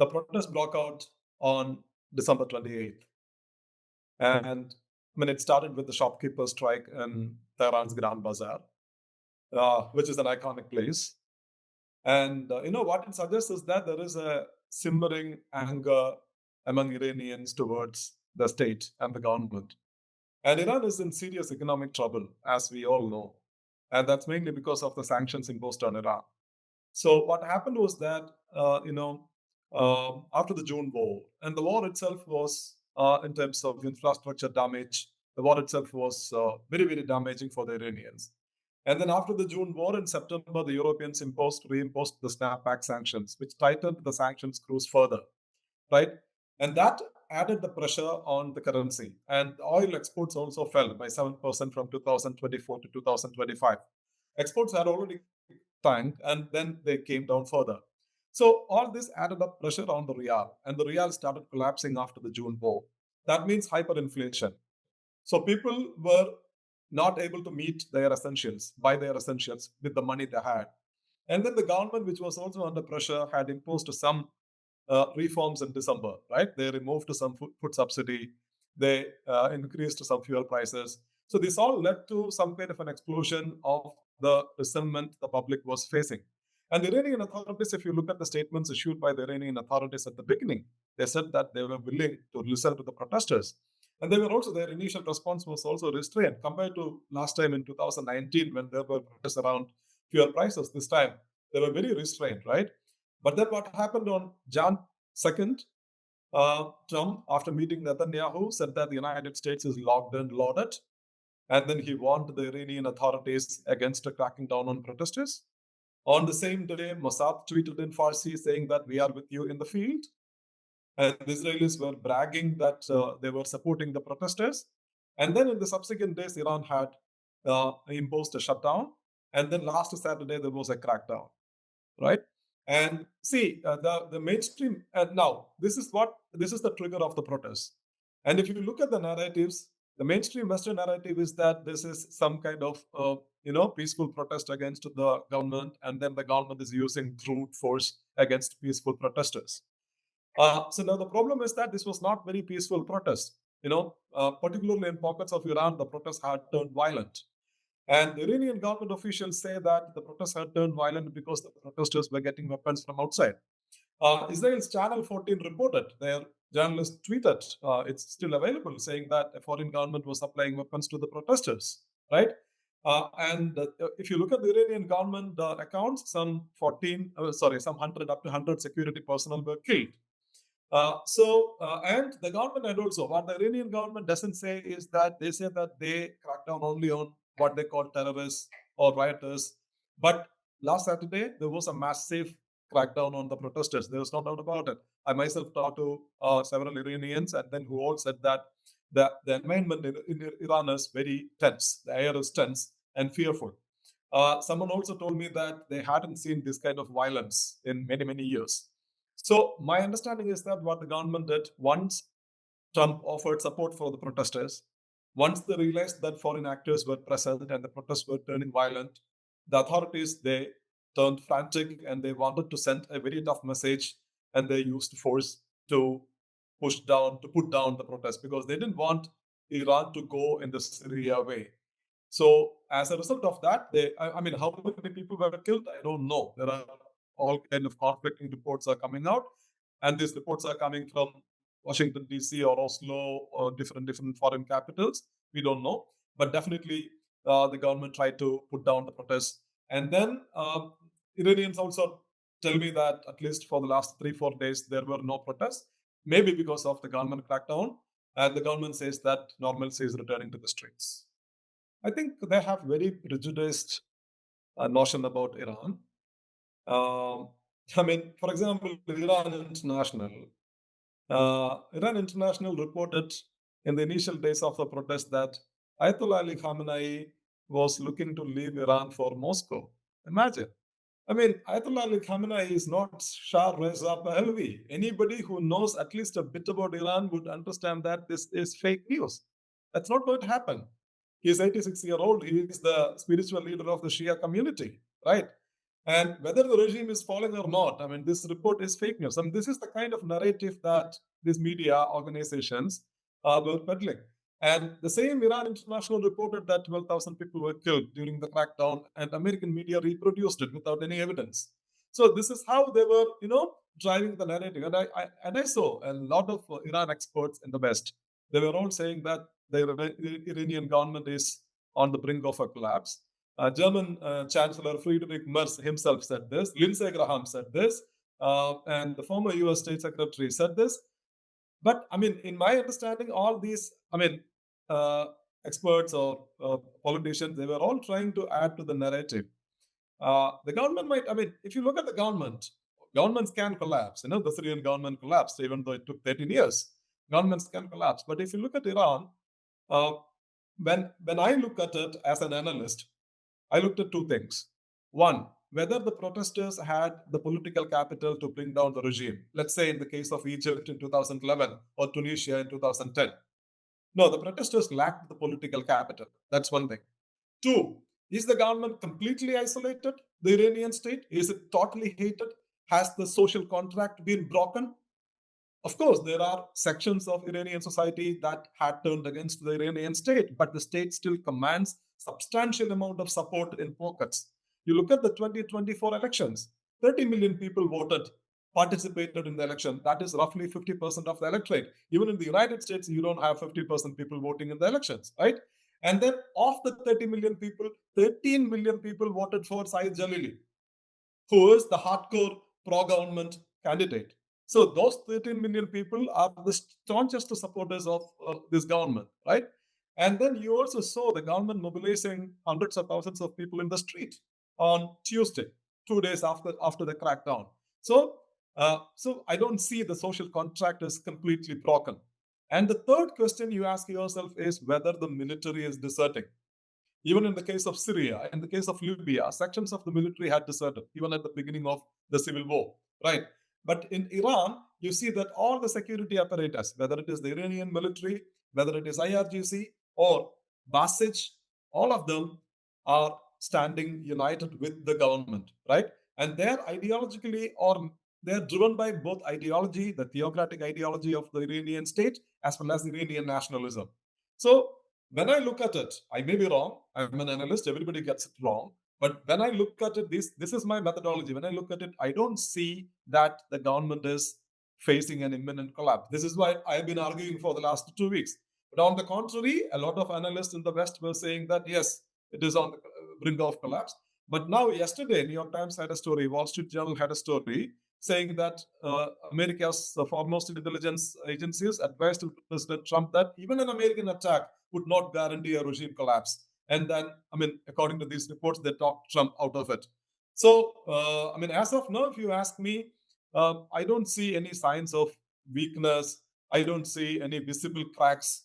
The protest broke out on December 28th. And it started with the shopkeepers' strike in Tehran's Grand Bazaar, which is an iconic place. And what it suggests is that there is a simmering anger among Iranians towards the state and the government. And Iran is in serious economic trouble, as we all know. And that's mainly because of the sanctions imposed on Iran. So what happened was that, after the June war, and the war itself was, in terms of infrastructure damage, the war itself was very, very damaging for the Iranians. And then after the June war in September, the Europeans reimposed the snapback sanctions, which tightened the sanctions screws further, right? And that added the pressure on the currency. And oil exports also fell by 7% from 2024 to 2025. Exports had already tanked and then they came down further. So all this added up pressure on the real, and the real started collapsing after the June war. That means hyperinflation. So people were not able to meet their essentials, buy their essentials with the money they had. And then the government, which was also under pressure, had imposed some reforms in December, right? They removed some food subsidy, they increased some fuel prices. So this all led to some kind of an explosion of the resentment the public was facing. And the Iranian authorities, if you look at the statements issued by the Iranian authorities at the beginning, they said that they were willing to listen to the protesters. And they were also, their initial response was also restrained compared to last time in 2019 when there were protests around fuel prices. This time, they were very restrained, right? But then what happened on Jan 2nd, Trump, after meeting Netanyahu, said that the United States is locked and loaded. And then he warned the Iranian authorities against cracking down on protesters. On the same day, Mossad tweeted in Farsi saying that we are with you in the field. And the Israelis were bragging that they were supporting the protesters. And then in the subsequent days, Iran had imposed a shutdown. And then last Saturday, there was a crackdown, right? And see, the mainstream, and now this is the trigger of the protest. And if you look at the narratives, the mainstream Western narrative is that this is some kind of peaceful protest against the government, and then the government is using brute force against peaceful protesters. So now the problem is that this was not very peaceful protest. Particularly in pockets of Iran, the protests had turned violent. And the Iranian government officials say that the protests had turned violent because the protesters were getting weapons from outside. Israel's Channel 14 reported, their journalist tweeted, it's still available, saying that a foreign government was supplying weapons to the protesters, right? And if you look at the Iranian government accounts, some 100 up to 100 security personnel were killed. And the government, and also what the Iranian government doesn't say is that they say that they crack down only on what they call terrorists or rioters. But last Saturday, there was a massive crackdown on the protesters. There was no doubt about it. I myself talked to several Iranians, and then who all said that the environment in Iran is very tense. The air is tense and fearful. Someone also told me that they hadn't seen this kind of violence in many, many years. So my understanding is that what the government did, once Trump offered support for the protesters, once they realized that foreign actors were present and the protests were turning violent, the authorities, they turned frantic and they wanted to send a very tough message, and they used force to put down the protests because they didn't want Iran to go in the Syria way. So as a result of that, how many people were killed? I don't know. There are all kind of conflicting reports are coming out, and these reports are coming from Washington D.C. or Oslo or different foreign capitals. We don't know, but definitely the government tried to put down the protests. And then Iranians also tell me that at least for the last 3-4 days there were no protests, maybe because of the government crackdown, and the government says that normalcy is returning to the streets. I think they have very prejudiced notion about Iran. For example, Iran International reported in the initial days of the protest that Ayatollah Ali Khamenei was looking to leave Iran for Moscow. Imagine. Ayatollah Ali Khamenei is not Shah Reza Pahlavi. Anybody who knows at least a bit about Iran would understand that this is fake news. That's not going to happen. He is 86-year-old. He is the spiritual leader of the Shia community, right? And whether the regime is falling or not, I mean, this report is fake news. I mean, this is the kind of narrative that these media organizations were peddling. And the same Iran International reported that 12,000 people were killed during the crackdown, and American media reproduced it without any evidence. So this is how they were, driving the narrative. And I saw a lot of Iran experts in the West. They were all saying that the Iranian government is on the brink of a collapse. German Chancellor Friedrich Merz himself said this. Lindsey Graham said this. And the former US State Secretary said this. But I mean, in my understanding, all these, uh, experts or politicians, they were all trying to add to the narrative. The government might, I mean, if you look at the government, governments can collapse. The Syrian government collapsed, even though it took 13 years. Governments can collapse. But if you look at Iran, uh, when I look at it as an analyst, I looked at two things. One, whether the protesters had the political capital to bring down the regime. Let's say in the case of Egypt in 2011 or Tunisia in 2010. No, the protesters lacked the political capital. That's one thing. Two, is the government completely isolated? The Iranian state? Is it totally hated? Has the social contract been broken? Of course, there are sections of Iranian society that had turned against the Iranian state, but the state still commands substantial amount of support in pockets. You look at the 2024 elections, 30 million people voted, participated in the election. That is roughly 50% of the electorate. Even in the United States, you don't have 50% people voting in the elections, right? And then of the 30 million people, 13 million people voted for Saeed Jalili, who is the hardcore pro-government candidate. So those 13 million people are the staunchest supporters of this government, right? And then you also saw the government mobilizing hundreds of thousands of people in the street on Tuesday, 2 days after the crackdown. So I don't see the social contract is completely broken. And the third question you ask yourself is whether the military is deserting. Even in the case of Syria, in the case of Libya, sections of the military had deserted, even at the beginning of the civil war, right? But in Iran, you see that all the security apparatus, whether it is the Iranian military, whether it is IRGC or Basij, all of them are standing united with the government, right? And they're ideologically or they're driven by both ideology, the theocratic ideology of the Iranian state, as well as Iranian nationalism. So when I look at it, I may be wrong. I'm an analyst. Everybody gets it wrong. But when I look at it, this is my methodology. When I look at it, I don't see that the government is facing an imminent collapse. This is why I've been arguing for the last 2 weeks. But on the contrary, a lot of analysts in the West were saying that yes, it is on the brink of collapse. But now, yesterday, New York Times had a story, Wall Street Journal had a story saying that America's foremost intelligence agencies advised President Trump that even an American attack would not guarantee a regime collapse. And then, I mean, according to these reports, they talked Trump out of it. So, I mean, as of now, if you ask me, I don't see any signs of weakness. I don't see any visible cracks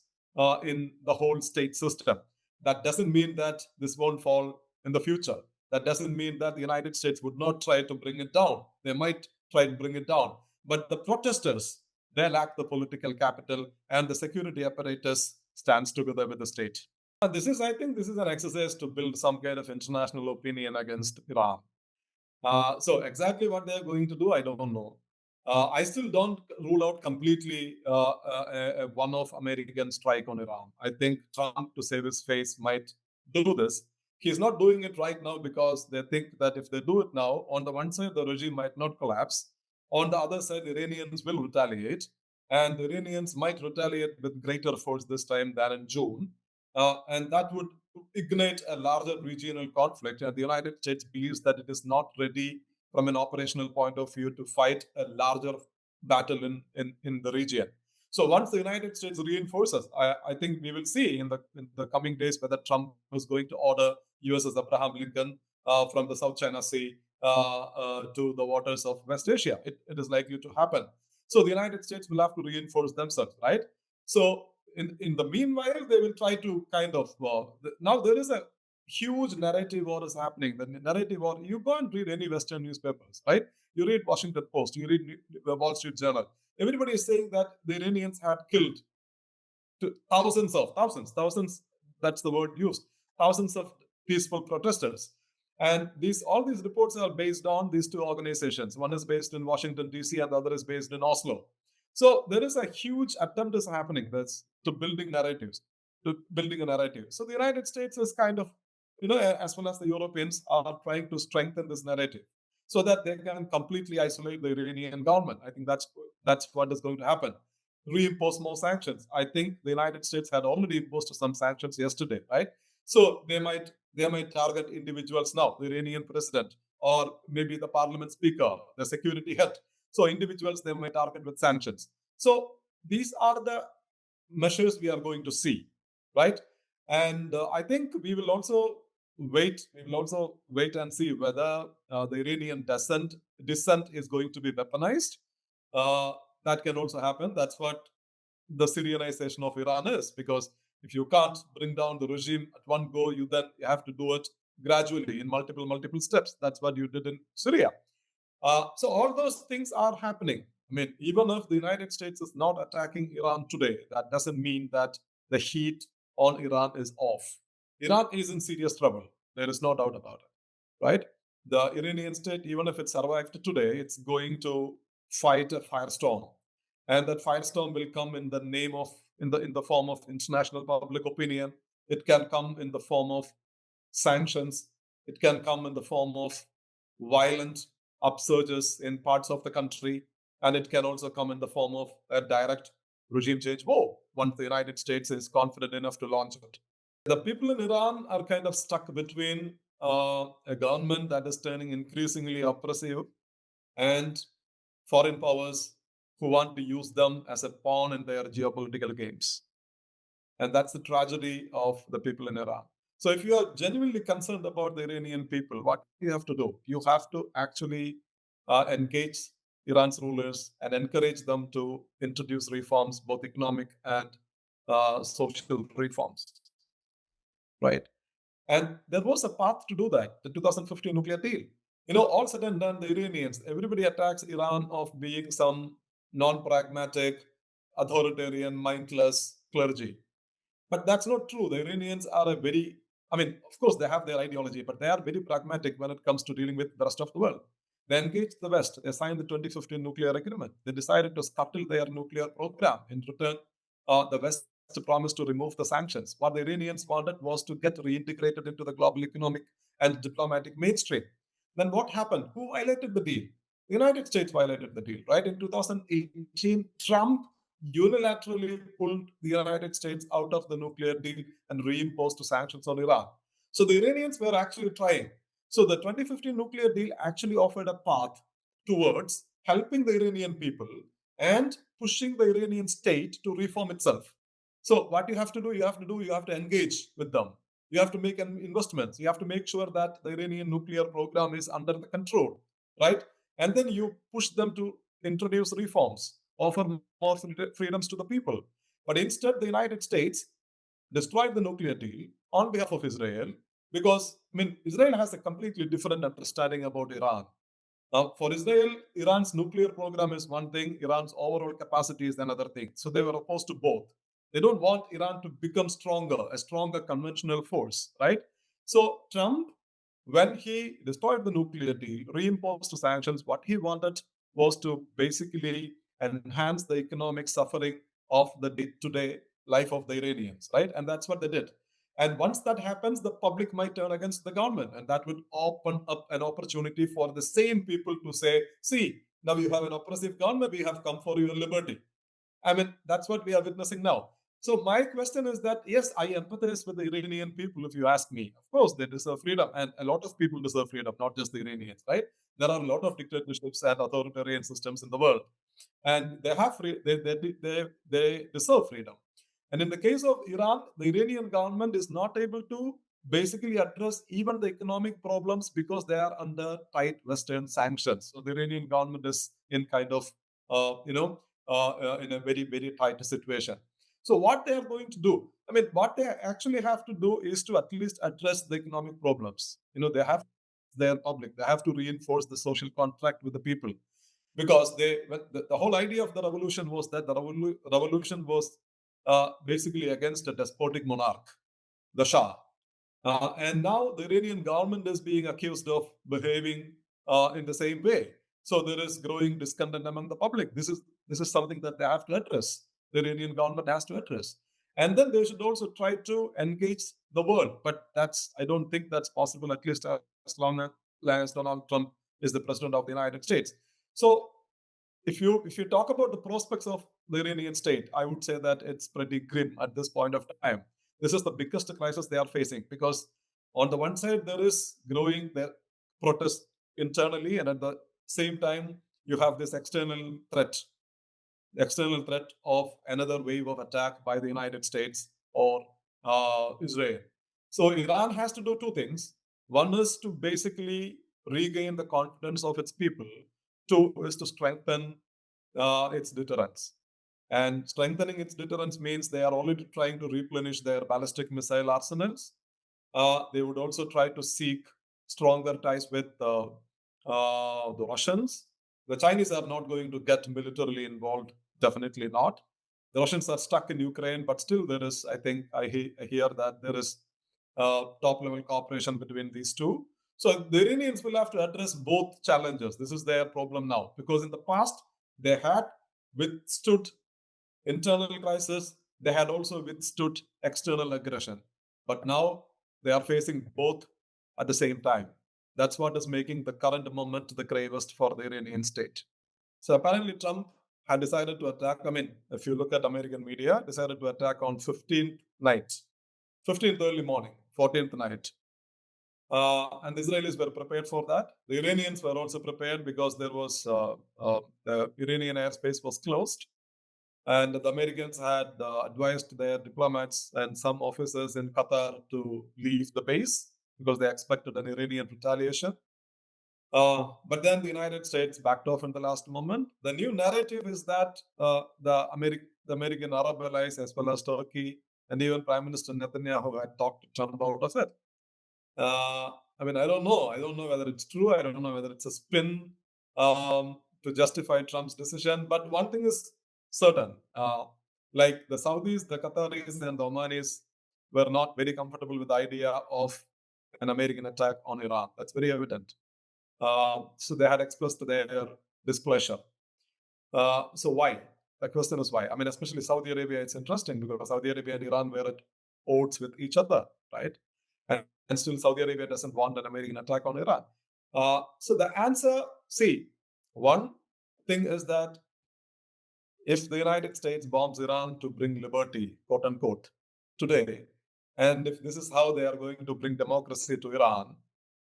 in the whole state system. That doesn't mean that this won't fall in the future. That doesn't mean that the United States would not try to bring it down. They might try to bring it down. But the protesters, they lack the political capital, and the security apparatus stands together with the state. I think, this is an exercise to build some kind of international opinion against Iran. So exactly what they're going to do, I don't know. I still don't rule out completely a one-off American strike on Iran. I think Trump, to save his face, might do this. He's not doing it right now because they think that if they do it now, on the one side, the regime might not collapse. On the other side, the Iranians will retaliate. And the Iranians might retaliate with greater force this time than in June. And that would ignite a larger regional conflict. And the United States believes that it is not ready from an operational point of view to fight a larger battle in the region. So once the United States reinforces, I think we will see in the coming days whether Trump is going to order USS Abraham Lincoln from the South China Sea to the waters of West Asia. It is likely to happen. So the United States will have to reinforce themselves, right? So in the meanwhile, they will try to kind of now there is a huge narrative war is happening. The narrative war, you go and read any Western newspapers, right? You read Washington Post, you read the Wall Street Journal. Everybody is saying that the Iranians had killed thousands. That's the word used. Thousands of peaceful protesters. And all these reports are based on these two organizations. One is based in Washington, D.C., and the other is based in Oslo. So there is a huge attempt is happening that's to building narratives, to building a narrative. So the United States is kind of, as well as the Europeans are trying to strengthen this narrative so that they can completely isolate the Iranian government. I think that's what is going to happen. Reimpose more sanctions. I think the United States had already imposed some sanctions yesterday, right? So they might target individuals now, the Iranian president, or maybe the parliament speaker, the security head. So individuals they might target with sanctions. So these are the measures we are going to see, right? And I think we will also wait. We will also wait and see whether the Iranian dissent is going to be weaponized. Uh, that can also happen. That's what the Syrianization of Iran is, because if you can't bring down the regime at one go, you have to do it gradually in multiple steps. That's what you did in Syria. So all those things are happening. I mean, even if the United States is not attacking Iran today, that doesn't mean that the heat on Iran is off. Iran is in serious trouble. There is no doubt about it, right? The Iranian state, even if it survived today, it's going to fight a firestorm, and that firestorm will come in the name of in the form of international public opinion. It can come in the form of sanctions. It can come in the form of violent upsurges in parts of the country, and it can also come in the form of a direct regime change war once the United States is confident enough to launch it. The people in Iran are kind of stuck between a government that is turning increasingly oppressive and foreign powers who want to use them as a pawn in their geopolitical games. And that's the tragedy of the people in Iran. So if you are genuinely concerned about the Iranian people, what you have to do? You have to actually engage Iran's rulers and encourage them to introduce reforms, both economic and social reforms, right? And there was a path to do that, the 2015 nuclear deal. All said and done, the Iranians, everybody attacks Iran of being some non-pragmatic, authoritarian, mindless clergy. But that's not true. The Iranians are of course, they have their ideology, but they are very pragmatic when it comes to dealing with the rest of the world. They engaged the West. They signed the 2015 nuclear agreement. They decided to scuttle their nuclear program. In return, the West promised to remove the sanctions. What the Iranians wanted was to get reintegrated into the global economic and diplomatic mainstream. Then what happened? Who violated the deal? The United States violated the deal, right? In 2018, Trump unilaterally pulled the United States out of the nuclear deal and reimposed sanctions on Iran. So the Iranians were actually trying. So the 2015 nuclear deal actually offered a path towards helping the Iranian people and pushing the Iranian state to reform itself. So what you have to do, you have to engage with them. You have to make investments. You have to make sure that the Iranian nuclear program is under the control, right? And then you push them to introduce reforms, offer more freedoms to the people. But instead, the United States destroyed the nuclear deal on behalf of Israel because, Israel has a completely different understanding about Iran. Now, for Israel, Iran's nuclear program is one thing, Iran's overall capacity is another thing. So they were opposed to both. They don't want Iran to become stronger, a stronger conventional force, right? So Trump, when he destroyed the nuclear deal, reimposed sanctions, what he wanted was to basically enhance the economic suffering of the day-to-day life of the Iranians, right? And that's what they did. And once that happens, the public might turn against the government, and that would open up an opportunity for the same people to say, see, now you have an oppressive government, we have come for your liberty. That's what we are witnessing now. So my question is that, yes, I empathize with the Iranian people, if you ask me. Of course, they deserve freedom, and a lot of people deserve freedom, not just the Iranians, right? There are a lot of dictatorships and authoritarian systems in the world, and they deserve freedom. And in the case of Iran, the Iranian government is not able to basically address even the economic problems because they are under tight Western sanctions. So the Iranian government is in kind of, in a very, very tight situation. So what they are going to do, what they actually have to do is to at least address the economic problems. They have their public, they have to reinforce the social contract with the people, because the whole idea of the revolution was that the revolution was basically against a despotic monarch, the Shah. And now the Iranian government is being accused of behaving in the same way. So there is growing discontent among the public. This is something that they have to address. The Iranian government has to address. And then they should also try to engage the world. But I don't think that's possible, at least as long as Donald Trump is the president of the United States. So if you talk about the prospects of the Iranian state, I would say that it's pretty grim at this point of time. This is the biggest crisis they are facing because on the one side there is growing the protest internally, and at the same time you have this external threat of another wave of attack by the United States or Israel. So Iran has to do two things. One is to basically regain the confidence of its people. Two is to strengthen its deterrence. And strengthening its deterrence means they are already trying to replenish their ballistic missile arsenals. They would also try to seek stronger ties with the Russians. The Chinese are not going to get militarily involved, definitely not. The Russians are stuck in Ukraine, but still there is, I think, I hear that there is top level cooperation between these two. So the Iranians will have to address both challenges. This is their problem now, because in the past they had withstood internal crisis, they had also withstood external aggression. But now they are facing both at the same time. That's what is making the current moment the gravest for the Iranian state. So apparently Trump had decided to attack, I mean, if you look at American media, decided to attack on 15th night, 15th early morning, 14th night. And the Israelis were prepared for that. The Iranians were also prepared because the Iranian airspace was closed. And the Americans had advised their diplomats and some officers in Qatar to leave the base because they expected an Iranian retaliation. But then the United States backed off in the last moment. The new narrative is that the American Arab allies, as well as Turkey, and even Prime Minister Netanyahu had talked to Trump out of it. I mean, I don't know. I don't know whether it's true. I don't know whether it's a spin to justify Trump's decision. But one thing is certain: like the Saudis, the Qataris, and the Omanis were not very comfortable with the idea of an American attack on Iran. That's very evident. So they had expressed their displeasure. So why? The question is why. I mean, especially Saudi Arabia, it's interesting because Saudi Arabia and Iran were at odds with each other, right? And still Saudi Arabia doesn't want an American attack on Iran. So the answer, see, one thing is that if the United States bombs Iran to bring liberty, quote unquote, today, and if this is how they are going to bring democracy to Iran,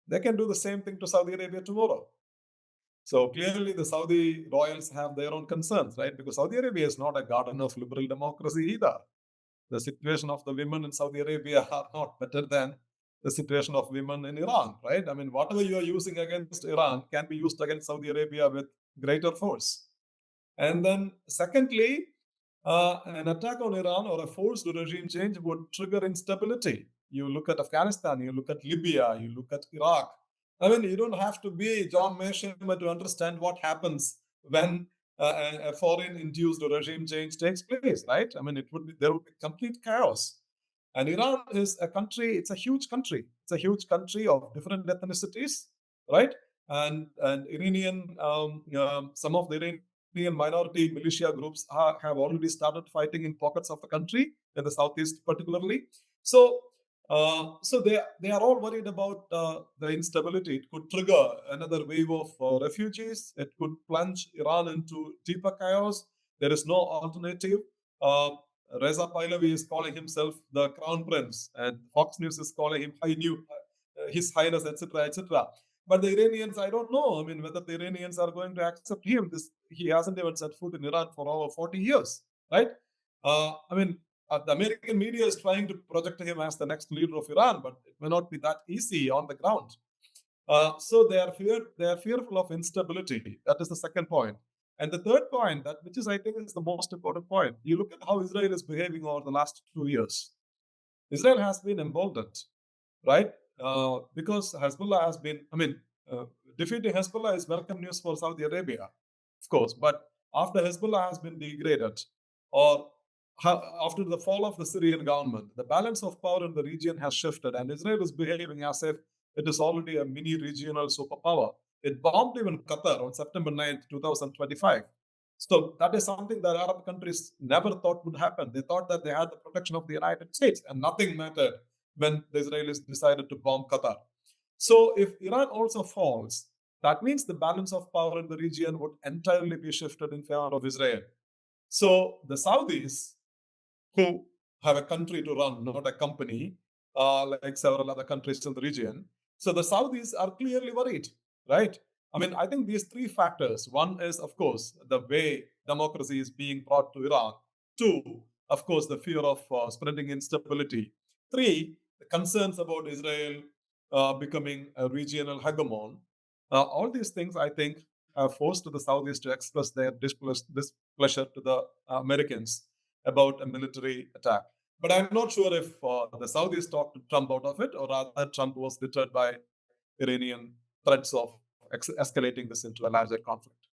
they can do the same thing to Saudi Arabia tomorrow. So clearly, the Saudi royals have their own concerns, right? Because Saudi Arabia is not a garden of liberal democracy either. The situation of the women in Saudi Arabia are not better than the situation of women in Iran, right? I mean, whatever you are using against Iran can be used against Saudi Arabia with greater force. And then, secondly, an attack on Iran or a forced regime change would trigger instability. You look at Afghanistan, you look at Libya, you look at Iraq. I mean, you don't have to be John Mearsheimer to understand what happens when a foreign-induced regime change takes place, right? I mean, there would be complete chaos. And Iran is a country; it's a huge country. It's a huge country of different ethnicities, right? And some of the Iranian minority militia groups have already started fighting in pockets of the country, in the southeast particularly. So they are all worried about the instability. It could trigger another wave of refugees. It could plunge Iran into deeper chaos. There is no alternative. Uh, Reza Pahlavi is calling himself the Crown Prince, and Fox News is calling him His Highness, etc., etc. But the Iranians, I don't know. I mean, whether the Iranians are going to accept him. He hasn't even set foot in Iran for over 40 years, right? I mean, the American media is trying to project him as the next leader of Iran, but it may not be that easy on the ground. So they are fearful of instability. That is the second point. And the third point, that which is I think is the most important point. You look at how Israel is behaving over the last 2 years. Israel has been emboldened, right? Because Hezbollah has been, defeating Hezbollah is welcome news for Saudi Arabia, of course. But after Hezbollah has been degraded, or after the fall of the Syrian government, the balance of power in the region has shifted, and Israel is behaving as if it is already a mini regional superpower. It bombed even Qatar on September 9th, 2025. So that is something that Arab countries never thought would happen. They thought that they had the protection of the United States, and nothing mattered when the Israelis decided to bomb Qatar. So if Iran also falls, that means the balance of power in the region would entirely be shifted in favor of Israel. So the Saudis, who have a country to run, not a company, like several other countries in the region. So the Saudis are clearly worried, right? I mean, I think these three factors. One is, of course, the way democracy is being brought to Iran. Two, of course, the fear of spreading instability. Three, the concerns about Israel becoming a regional hegemon. All these things, I think, have forced the Saudis to express their displeasure to the Americans about a military attack. But I'm not sure if the Saudis talked Trump out of it, or rather Trump was deterred by Iranian threats of escalating this into a larger conflict.